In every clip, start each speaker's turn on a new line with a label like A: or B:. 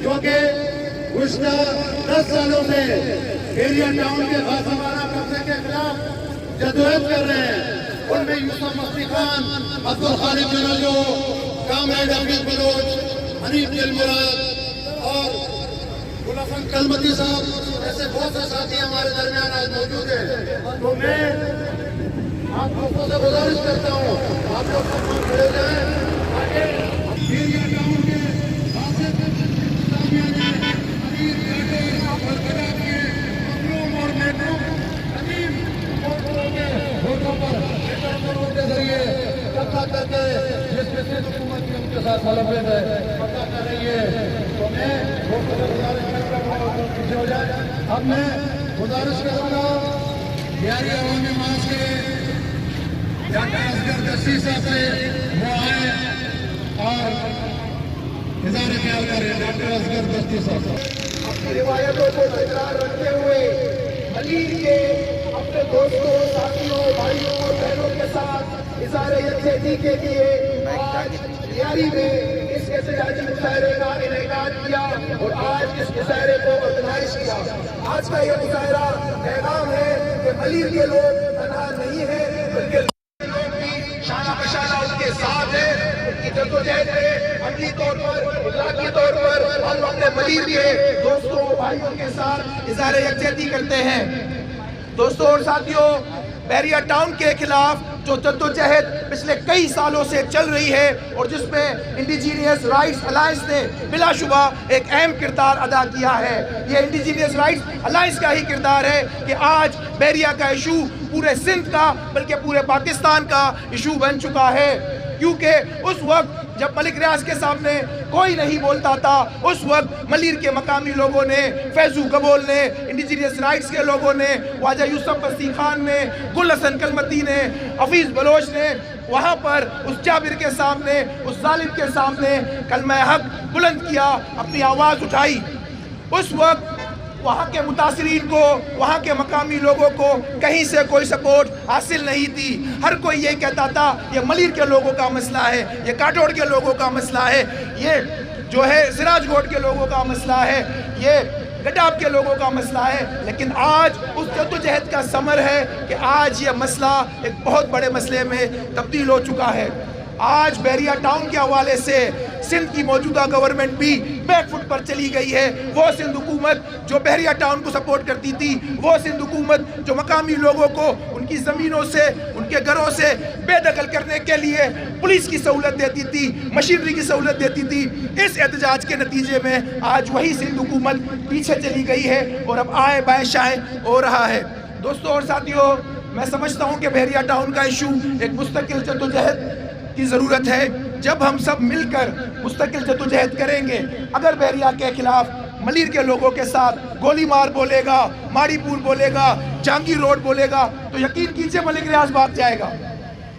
A: جو کہ گزشتہ 10 سالوں سے ایریا ٹاؤن کے خاصمانہ قبضے کے خلاف جدوجہد کر رہے ہیں. ان میں یوسف مفتی خان، عبدالخالق جنجو، کامران حفیظ بلوچ، حنیف دل مراد اور گل حسن کلمتی صاحب ایسے بہت سے ساتھی ہمارے درمیان آج موجود ہیں. تو میں آپ لوگوں سے گزارش کرتا ہوں آپ لوگ سب لوگ کھڑے جائیں تاکہ ایریا ٹاؤن کے جس میں سے حکومت کی ان کے ساتھ ملوث ہے پتہ کر رہی ہے. تو میں پیچھے ہو جائے. اب میں گزارش کروں گا بیاری عوامی ماس کے ڈاکٹر اصغر دستی صاحب سے وہ آئے اور اظہار خیال کریں. ڈاکٹر اصغر دستی صاحب اپنی روایتوں کو برقرار رکھتے ہوئے علی کے اپنے دوستوں، ساتھیوں، بھائیوں اور بہنوں کے ساتھ اظہار یکجہتی کے لیے آج بیاری میں اس احتجاجی مظاہرے کا انعقاد کیا اور آج اس مظاہرے کو آرگنائز کیا. آج کا یہ مظاہرہ پیغام ہے کہ ملیر کے لوگ تنہا نہیں ہیں بلکہ لوگ بھی شانہ بشانہ ان کے ساتھ ہیں. ان کی جدوجہد میں عملی طور پر، اخلاقی طور پر ہم اپنے ملیر کے دوستوں بھائیوں کے ساتھ اظہار یکجہتی کرتے ہیں. دوستوں اور ساتھیوں، بحریہ ٹاؤن کے خلاف جو جدوجہد پچھلے کئی سالوں سے چل رہی ہے اور جس میں انڈیجینئس رائٹس الائنس نے بلا شبہ ایک اہم کردار ادا کیا ہے. یہ انڈیجینئس رائٹس الائنس کا ہی کردار ہے کہ آج بحریہ کا ایشو پورے سندھ کا بلکہ پورے پاکستان کا ایشو بن چکا ہے. کیونکہ اس وقت جب ملک ریاض کے سامنے کوئی نہیں بولتا تھا، اس وقت ملیر کے مقامی لوگوں نے، فیضو قبول نے، انڈیجینئس رائٹس کے لوگوں نے، خواجہ یوسف مفتی خان نے، گل حسن کلمتی نے، حفیظ بلوچ نے وہاں پر اس جابر کے سامنے، اس ظالم کے سامنے کلمہ حق بلند کیا، اپنی آواز اٹھائی. اس وقت وہاں کے متاثرین کو، وہاں کے مقامی لوگوں کو کہیں سے کوئی سپورٹ حاصل نہیں تھی. ہر کوئی یہ کہتا تھا یہ ملیر کے لوگوں کا مسئلہ ہے، یہ کاٹوڑ کے لوگوں کا مسئلہ ہے، یہ جو ہے سراج گوٹ کے لوگوں کا مسئلہ ہے، یہ گڈاب کے لوگوں کا مسئلہ ہے. لیکن آج اس جدوجہد کا ثمر ہے کہ آج یہ مسئلہ ایک بہت بڑے مسئلے میں تبدیل ہو چکا ہے. آج بحریہ ٹاؤن کے حوالے سے سندھ کی موجودہ گورنمنٹ بھی بیک فٹ پر چلی گئی ہے. وہ سندھ حکومت جو بحریہ ٹاؤن کو سپورٹ کرتی تھی، وہ سندھ حکومت جو مقامی لوگوں کو ان کی زمینوں سے، ان کے گھروں سے بے دخل کرنے کے لیے پولیس کی سہولت دیتی تھی، مشینری کی سہولت دیتی تھی، اس احتجاج کے نتیجے میں آج وہی سندھ حکومت پیچھے چلی گئی ہے اور اب آئے بائیں شائیں ہو رہا ہے. دوستوں اور ساتھیوں، میں سمجھتا ہوں کہ بحریہ ٹاؤن کا ایشو ایک مستقل جدوجہد کی ضرورت ہے. جب ہم سب مل کر مستقل جدوجہد کریں گے، اگر بحریہ کے خلاف ملیر کے لوگوں کے ساتھ گولی مار بولے گا، ماڑی پور بولے گا، جہانگیر روڈ بولے گا، تو یقین کیجئے ملک ریاض بھاگ جائے گا.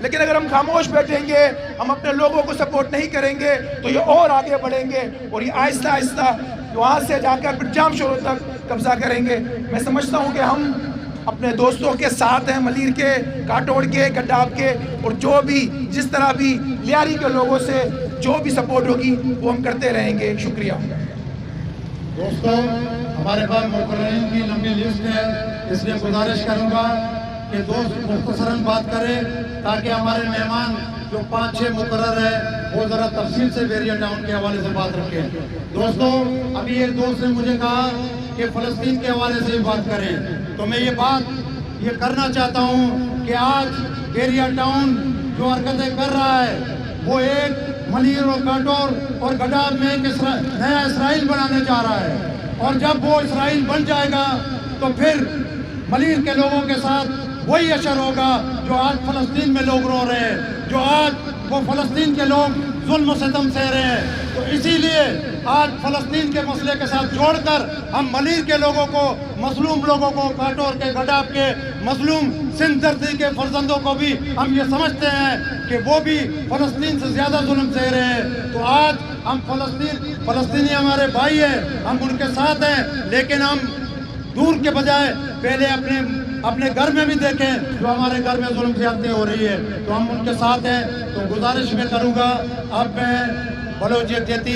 A: لیکن اگر ہم خاموش بیٹھیں گے، ہم اپنے لوگوں کو سپورٹ نہیں کریں گے تو یہ اور آگے بڑھیں گے اور یہ آہستہ آہستہ وہاں سے جا کر پھر جام شوروں تک قبضہ کریں گے. میں سمجھتا ہوں کہ ہم اپنے دوستوں کے ساتھ ہیں، ملیر کے، کاٹوڑ کے، گڈاب کے، اور جو بھی جس طرح بھی لیاری کے لوگوں سے جو بھی سپورٹ ہوگی وہ ہم کرتے رہیں گے. شکریہ.
B: دوستوں، ہمارے پاس مقررین کی لمبی لسٹ ہے، اس لیے گزارش کروں گا کہ دوست مختصراً بات کریں تاکہ ہمارے مہمان جو 5-6 مقرر ہے وہ ذرا تفصیل سے بحریہ ٹاؤن کے حوالے سے بات رکھیں. دوستوں، ابھی ایک دوست نے مجھے کہا کہ فلسطین کے حوالے سے بھی بات کریں، تو میں یہ کرنا چاہتا ہوں کہ آج بحریہ ٹاؤن جو حرکتیں کر رہا ہے وہ ایک ملیر اور کاٹور اور گڈاب میں ایک نیا اسرائیل بنانے جا رہا ہے. اور جب وہ اسرائیل بن جائے گا تو پھر ملیر کے لوگوں کے ساتھ وہی اشر ہوگا جو آج فلسطین میں لوگ رو رہے ہیں، جو آج وہ فلسطین کے لوگ ظلم و ستم سہ رہے ہیں. تو اسی لیے آج فلسطین کے مسئلے کے ساتھ جوڑ کر ہم ملیر کے لوگوں کو، مظلوم لوگوں کو، کاٹور کے، گڈاب کے، مظلوم سندھ دھرتی کے فرزندوں کو بھی ہم یہ سمجھتے ہیں کہ وہ بھی فلسطین سے زیادہ ظلم سہ رہے ہیں. تو آج ہم فلسطینی ہمارے بھائی ہیں، ہم ان کے ساتھ ہیں، لیکن ہم دور کے بجائے پہلے اپنے گھر میں بھی دیکھیں جو ہمارے گھر میں ظلم زیادتی ہو رہی ہے، تو ہم ان کے ساتھ ہیں. تو گزارش میں کروں گا، اب میں بلوچ یکجہتی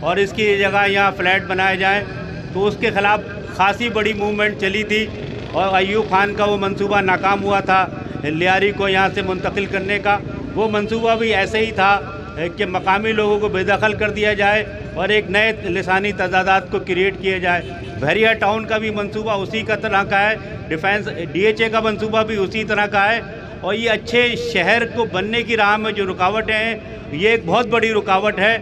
C: اور اس کی جگہ یہاں فلیٹ بنائے جائیں، تو اس کے خلاف خاصی بڑی موومنٹ چلی تھی اور ایوب خان کا وہ منصوبہ ناکام ہوا تھا لیاری کو یہاں سے منتقل کرنے کا۔ وہ منصوبہ بھی ایسے ہی تھا کہ مقامی لوگوں کو بے دخل کر دیا جائے اور ایک نئے لسانی تضادات کو کریٹ کیا جائے۔ بحریہ ٹاؤن کا بھی منصوبہ اسی کا طرح کا ہے، ڈیفینس DHA کا منصوبہ بھی اسی طرح کا ہے، اور یہ اچھے شہر کو بننے کی راہ میں جو رکاوٹیں ہیں یہ ایک بہت بڑی رکاوٹ ہے۔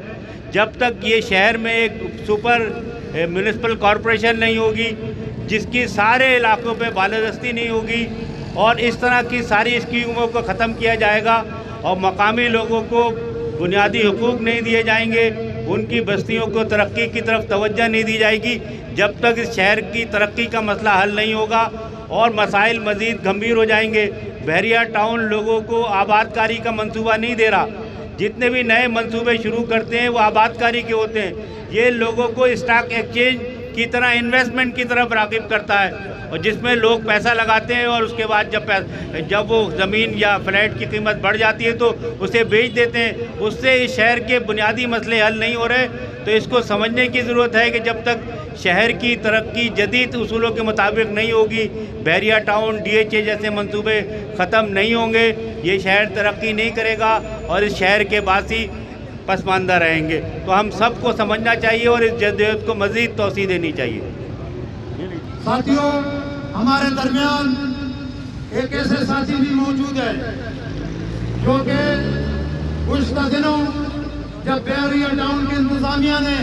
C: جب تک یہ شہر میں ایک سپر میونسپل کارپوریشن نہیں ہوگی جس کی سارے علاقوں پہ بالادستی نہیں ہوگی اور اس طرح کی ساری اسکیموں کو ختم کیا جائے گا اور مقامی لوگوں کو بنیادی حقوق نہیں دیے جائیں گے، ان کی بستیوں کو ترقی کی طرف توجہ نہیں دی جائے گی، جب تک اس شہر کی ترقی کا مسئلہ حل نہیں ہوگا اور مسائل مزید گمبھیر ہو جائیں گے۔ بحریہ ٹاؤن لوگوں کو آباد کاری کا منصوبہ نہیں دے رہا، جتنے بھی نئے منصوبے شروع کرتے ہیں وہ آباد کاری کے ہوتے ہیں، یہ لوگوں کو اسٹاک ایکسچینج کی طرح انویسٹمنٹ کی طرف راغب کرتا ہے، اور جس میں لوگ پیسہ لگاتے ہیں اور اس کے بعد جب وہ زمین یا فلیٹ کی قیمت بڑھ جاتی ہے تو اسے بیچ دیتے ہیں۔ اس سے اس شہر کے بنیادی مسئلے حل نہیں ہو رہے، تو اس کو سمجھنے کی ضرورت ہے کہ جب تک شہر کی ترقی جدید اصولوں کے مطابق نہیں ہوگی، بحریہ ٹاؤن DHA جیسے منصوبے ختم نہیں ہوں گے، یہ شہر ترقی نہیں کرے گا اور اس شہر کے باسی پسماندہ رہیں گے۔ تو ہم سب کو سمجھنا چاہیے اور اس جدوجہد کو مزید توسیع دینی چاہیے۔
B: ساتھیوں، ہمارے درمیان ایک ایسے ساتھی بھی موجود ہے جو کہ گزشتہ دنوں جب بحریہ ٹاؤن کی انتظامیہ نے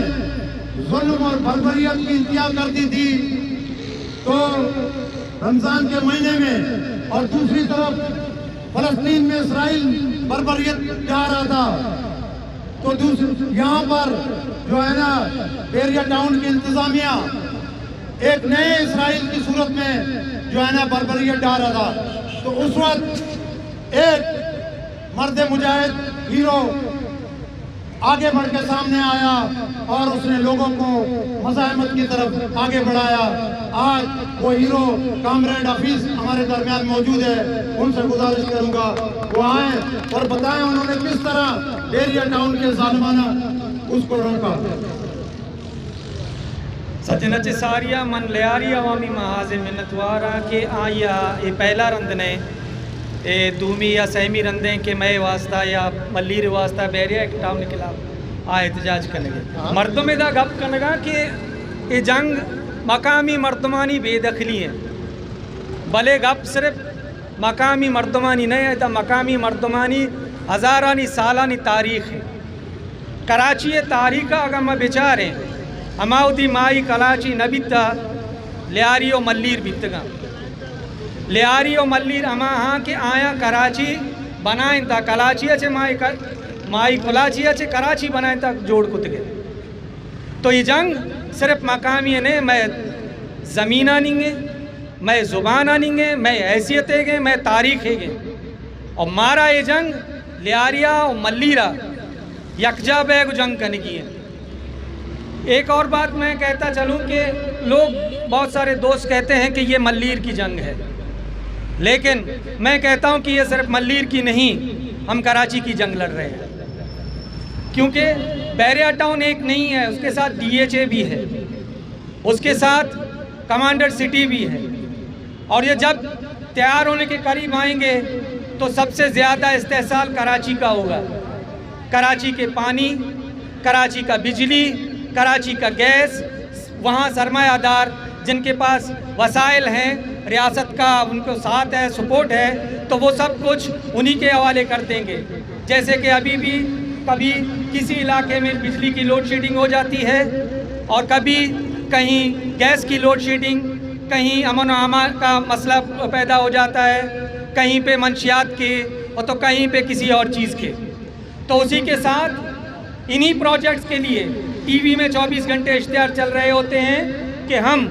B: ظلم اور بربریت کی انتہا کر دی تھی تو رمضان کے مہینے میں، اور دوسری طرف فلسطین میں اسرائیل بربریت جا رہا تھا، تو یہاں پر جو ہے نا بحریہ ٹاؤن کی انتظامیہ ایک نئے اسرائیل کی صورت میں جو ہے نا بربریت ڈال رہا تھا، تو اس وقت ایک مرد مجاہد ہیرو آگے بڑھ کے سامنے آیا اور اس نے لوگوں کو مزاحمت کی طرف آگے بڑھایا۔ آج وہ ہیرو کامریڈ حفیظ ہمارے درمیان موجود ہے، ان سے گزارش کروں گا وہ آئیں اور بتائیں انہوں نے کس طرح بحریہ ٹاؤن کے ظالمانہ اس کو روکا۔
D: سچنچ ساریا من لیاری عوامی محاذ منتوارا کہ آیا یہ پہلا رند نے دومی یا سہمی رندیں کہ میں واسطہ یا ملیر واسطہ بحریہ ٹاؤن کے خلاف احتجاج کرنے گے مردم دا گپ کرنے گا کہ یہ جنگ مقامی مردمانی بے دخلی ہے، بھلے گپ صرف مقامی مردمانی نہیں ہے، مقامی مردمانی ہزارانی سالانی تاریخ ہے۔ کراچی تاریخ اگر میں بچاریں ہماؤدی مائی کراچی نبیتا لیاری و ملیر بیتگا لیاری و ملیر اما ہاں کہ آیا کراچی بنائیں تا کراچی اچھے مائی کراچی اچھے کراچی بنائیں تا جوڑ کت گئے۔ تو یہ جنگ صرف مقامی نہیں، میں زمین آنیں گے، میں زبان آنیں گے، میں حیثیتیں گے، میں تاریخیں گے، اور مارا یہ جنگ لیاریا و ملیرہ یکجا بیگ جنگ کرنے کی ہے۔ ایک اور بات میں کہتا چلوں کہ لوگ بہت سارے دوست کہتے ہیں کہ یہ ملیر کی جنگ ہے، لیکن میں کہتا ہوں کہ یہ صرف ملیر کی نہیں، ہم کراچی کی جنگ لڑ رہے ہیں، کیونکہ بحریہ ٹاؤن ایک نہیں ہے، اس کے ساتھ DHA بھی ہے، اس کے ساتھ کمانڈر سٹی بھی ہے، اور یہ جب تیار ہونے کے قریب آئیں گے تو سب سے زیادہ استحصال کراچی کا ہوگا۔ کراچی کے پانی، کراچی کا بجلی، کراچی کا گیس، وہاں سرمایہ دار جن کے پاس وسائل ہیں، ریاست کا ان کو ساتھ ہے، سپورٹ ہے، تو وہ سب کچھ انہی کے حوالے کر دیں گے۔ جیسے کہ ابھی بھی کبھی کسی علاقے میں بجلی کی لوڈ شیڈنگ ہو جاتی ہے، اور کبھی کہیں گیس کی لوڈ شیڈنگ، کہیں امن و امان کا مسئلہ پیدا ہو جاتا ہے، کہیں پہ منشیات کے، اور تو کہیں پہ کسی اور چیز کے۔ تو اسی کے ساتھ انہی پروجیکٹس کے لیے ٹی وی میں 24 گھنٹے اشتہار چل رہے ہوتے ہیں کہ ہم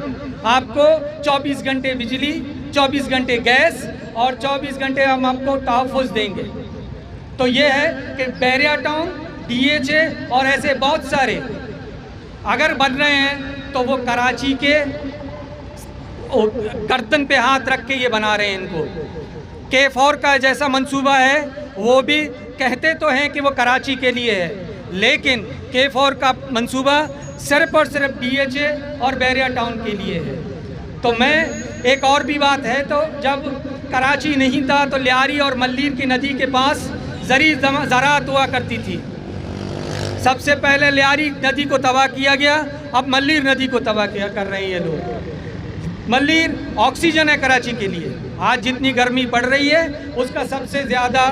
D: آپ کو 24 گھنٹے بجلی، 24 گھنٹے گیس اور 24 گھنٹے ہم آپ کو تحفظ دیں گے۔ تو یہ ہے کہ بحریہ ٹاؤن، DHA اور ایسے بہت سارے اگر بن رہے ہیں تو وہ کراچی کے گردن پہ ہاتھ رکھ کے یہ بنا رہے ہیں ان کو۔ K4 کا جیسا منصوبہ ہے وہ بھی کہتے تو ہیں کہ وہ کراچی کے لیے ہے، لیکن K4 کا منصوبہ صرف اور صرف DHA اور بحریہ ٹاؤن کے لیے ہے۔ تو میں ایک اور بھی بات ہے، تو جب کراچی نہیں تھا تو لیاری اور ملیر کی ندی کے پاس زراعت ہوا کرتی تھی۔ سب سے پہلے لیاری ندی کو تباہ کیا گیا، اب ملیر ندی کو تباہ کر رہے ہیں یہ لوگ۔ ملیر آکسیجن ہے کراچی کے لیے، آج جتنی گرمی پڑ رہی ہے اس کا سب سے زیادہ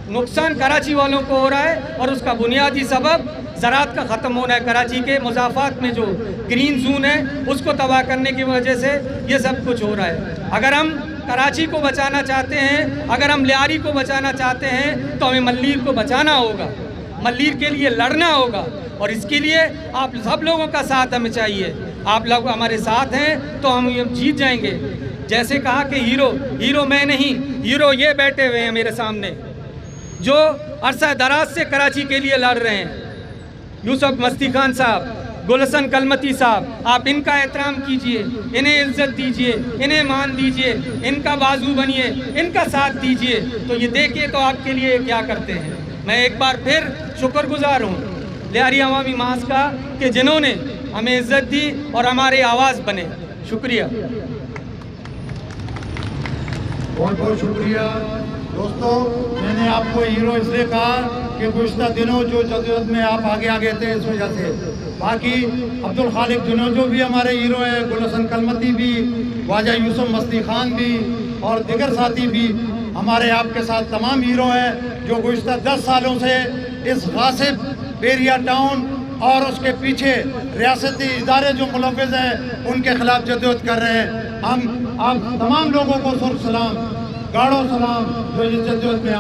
D: نقصان کراچی والوں کو ہو رہا ہے، اور اس کا بنیادی سبب زراعت کا ختم ہونا ہے۔ کراچی کے مضافات میں جو گرین زون ہے اس کو تباہ کرنے کی وجہ سے یہ سب کچھ ہو رہا ہے۔ اگر ہم کراچی کو بچانا چاہتے ہیں، اگر ہم لیاری کو بچانا چاہتے ہیں تو ہمیں ملیر کو بچانا ہوگا، ملیر کے لیے لڑنا ہوگا، اور اس کے لیے آپ سب لوگوں کا ساتھ ہمیں چاہیے۔ آپ لوگ ہمارے ساتھ ہیں تو ہم جیت جائیں گے۔ جیسے کہا کہ ہیرو میں نہیں، ہیرو یہ بیٹھے ہوئے ہیں میرے سامنے جو عرصہ دراز سے کراچی کے لیے لڑ رہے ہیں۔ یوسف مستی خان صاحب، گلشن کلمتی صاحب، آپ ان کا احترام کیجئے، انہیں عزت دیجئے، انہیں مان دیجئے، ان کا بازو بنیے، ان کا ساتھ دیجئے، تو یہ دیکھیں تو آپ کے لیے کیا کرتے ہیں۔ میں ایک بار پھر شکر گزار ہوں لیاری عوامی محاذ کا کہ جنہوں نے ہمیں عزت دی اور ہمارے آواز بنے۔ شکریہ۔
B: بہت بہت شکریہ دوستو۔ میں نے آپ کو ہیرو اس لیے کہا کہ گزشتہ دنوں جو جدوجہد میں آپ آگے تھے اس وجہ سے۔ باقی عبدالخالق جنوجو بھی ہمارے ہیرو ہیں، گلشن کلمتی بھی، خواجہ یوسف مستی خان بھی، اور دیگر ساتھی بھی ہمارے آپ کے ساتھ تمام ہیرو ہیں جو گزشتہ 10 سالوں سے اس غاصب بحریہ ٹاؤن اور اس کے پیچھے ریاستی ادارے جو ملوث ہیں ان کے خلاف جدوجہد کر رہے ہیں۔ ہم آپ تمام لوگوں کو سرخ سلام، گاڑو سلام جو اس جدوجہد میں